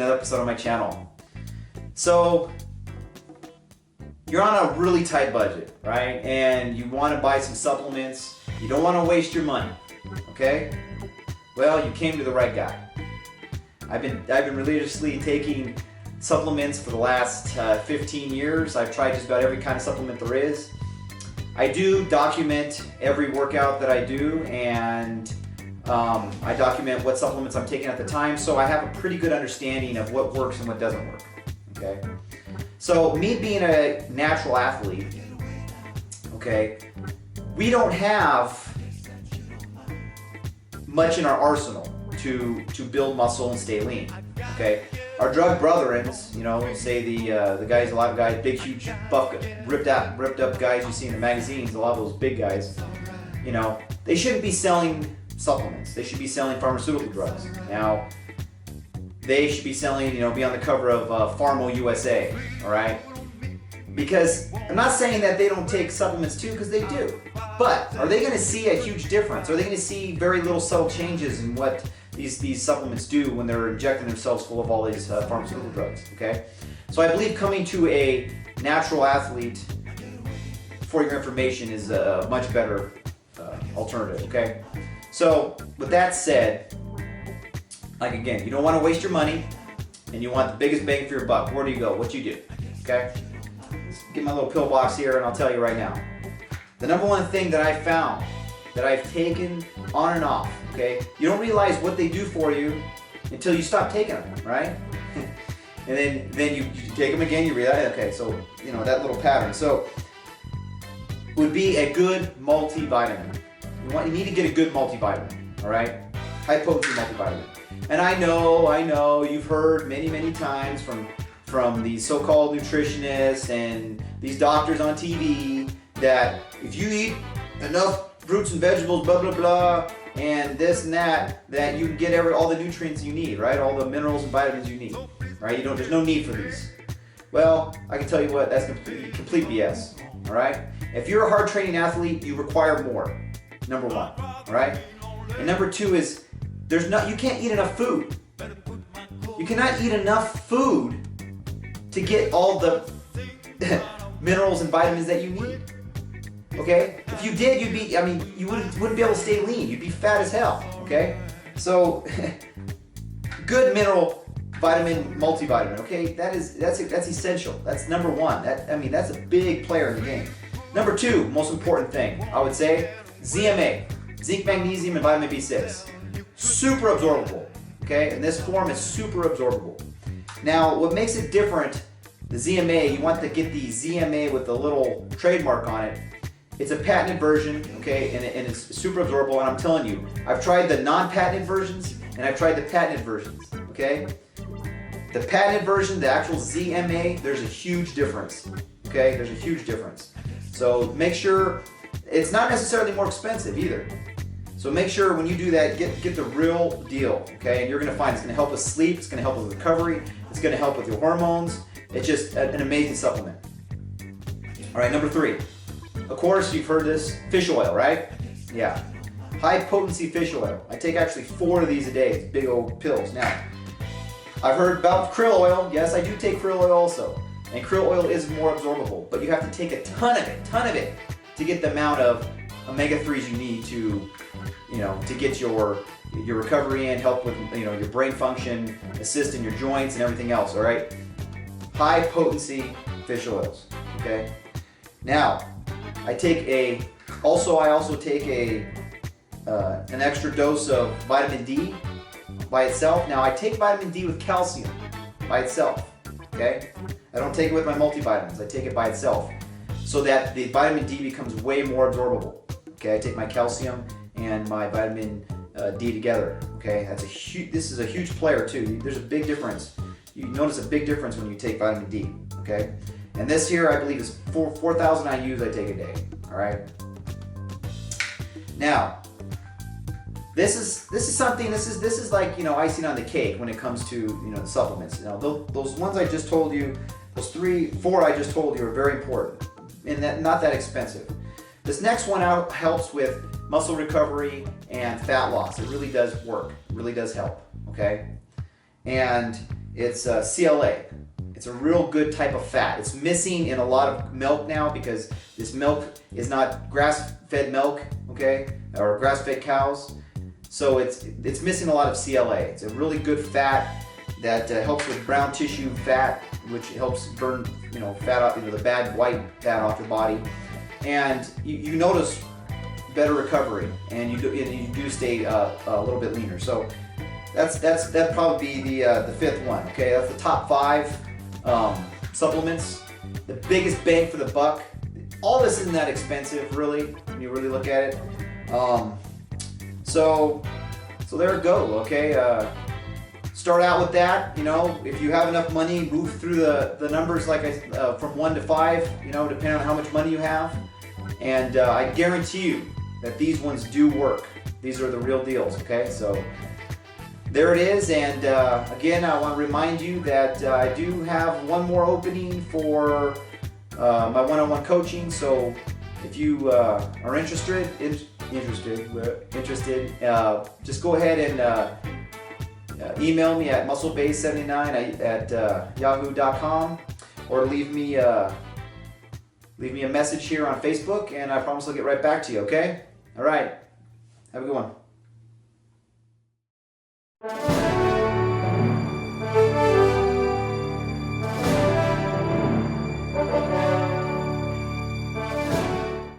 another episode on my channel. So, you're on a really tight budget, right? And you want to buy some supplements. You don't want to waste your money, okay? Well, you came to the right guy. I've been religiously taking supplements for the last 15 years. I've tried just about every kind of supplement there is. I do document every workout that I do, and I document what supplements I'm taking at the time, so I have a pretty good understanding of what works and what doesn't work, okay? So me being a natural athlete, okay, we don't have much in our arsenal to build muscle and stay lean, okay? Our drug brethrens, you know, say the guys, a lot of guys, big, huge, buff, ripped up guys you see in the magazines, a lot of those big guys, you know, they shouldn't be selling supplements. They should be selling pharmaceutical drugs. Now, they should be selling, you know, be on the cover of Pharma USA, all right? Because I'm not saying that they don't take supplements too, because they do. But are they going to see a huge difference? Are they going to see very little subtle changes in what these supplements do when they're injecting themselves full of all these pharmaceutical drugs, okay? So I believe coming to a natural athlete for your information is a much better alternative, okay? So with that said, like again, you don't want to waste your money and you want the biggest bang for your buck. Where do you go? What do you do, okay? Let's get my little pill box here and I'll tell you right now. The number one thing that I found that I've taken on and off, okay? You don't realize what they do for you until you stop taking them, right? And then you take them again, you realize, okay, so, you know, that little pattern. So, would be a good multivitamin. You need to get a good multivitamin, all right? High potency multivitamin. And I know, you've heard many times from these so-called nutritionists and these doctors on TV that if you eat enough fruits and vegetables, blah, blah, blah, and this and that you can get all the nutrients you need, right? All the minerals and vitamins you need, right? There's no need for these. Well, I can tell you what, that's complete BS, all right? If you're a hard training athlete, you require more, number one, all right? And number two is, you can't eat enough food. You cannot eat enough food to get all the minerals and vitamins that you need. Okay? If you did, you wouldn't be able to stay lean. You'd be fat as hell. Okay? So, good mineral vitamin multivitamin. Okay? That's essential. That's number one. That's a big player in the game. Number two, most important thing, I would say, ZMA, zinc, magnesium, and vitamin B6. Super absorbable. Okay? In this form, it's super absorbable. Now, what makes it different, the ZMA, you want to get the ZMA with the little trademark on it. It's a patented version, okay, and it's super absorbable, and I'm telling you, I've tried the non-patented versions, and I've tried the patented versions, okay? The patented version, the actual ZMA, there's a huge difference, okay? There's a huge difference. So make sure, it's not necessarily more expensive either. So make sure when you do that, get the real deal, okay? And you're gonna find it's gonna help with sleep, it's gonna help with recovery, it's gonna help with your hormones. It's just an amazing supplement. All right, number three. Of course, you've heard this, fish oil, right? Yeah, high potency fish oil. I take actually 4 of these a day, it's big old pills. Now, I've heard about krill oil. Yes, I do take krill oil also. And krill oil is more absorbable, but you have to take a ton of it to get the amount of omega-3s you need to get your recovery and help with, your brain function, assist in your joints and everything else, all right? High potency fish oils, okay? Now, I also take an extra dose of vitamin D by itself. Now I take vitamin D with calcium by itself, okay? I don't take it with my multivitamins, I take it by itself so that the vitamin D becomes way more absorbable, okay? I take my calcium and my vitamin D together, okay? This is a huge player too. There's a big difference. You notice a big difference when you take vitamin D, okay? And this here, I believe, is 4,000 IUs I take a day, all right? Now, this is like, icing on the cake when it comes to, the supplements. Those ones I just told you, those 4 I just told you are very important and not that expensive. This next one out helps with muscle recovery and fat loss. It really does work. It really does help, okay? And It's CLA. It's a real good type of fat. It's missing in a lot of milk now because this milk is not grass-fed milk, okay, or grass-fed cows. So it's missing a lot of CLA. It's a really good fat that helps with brown tissue fat, which helps burn, fat off, the bad white fat off your body, and you notice better recovery, and you do stay a little bit leaner. So that'd probably be the fifth one. Okay, that's the top 5 supplements. The biggest bang for the buck. All this isn't that expensive, really, when you really look at it. So there we go. Okay, start out with that. If you have enough money, move through the numbers like from 1 to 5. Depending on how much money you have, and I guarantee you that these ones do work. These are the real deals. Okay, so there it is. And again, I want to remind you that I do have one more opening for my one-on-one coaching. So if you are interested, just go ahead and email me at musclebase79 at yahoo.com, or leave me a message here on Facebook, and I promise I'll get right back to you. Okay? All right. Have a good one.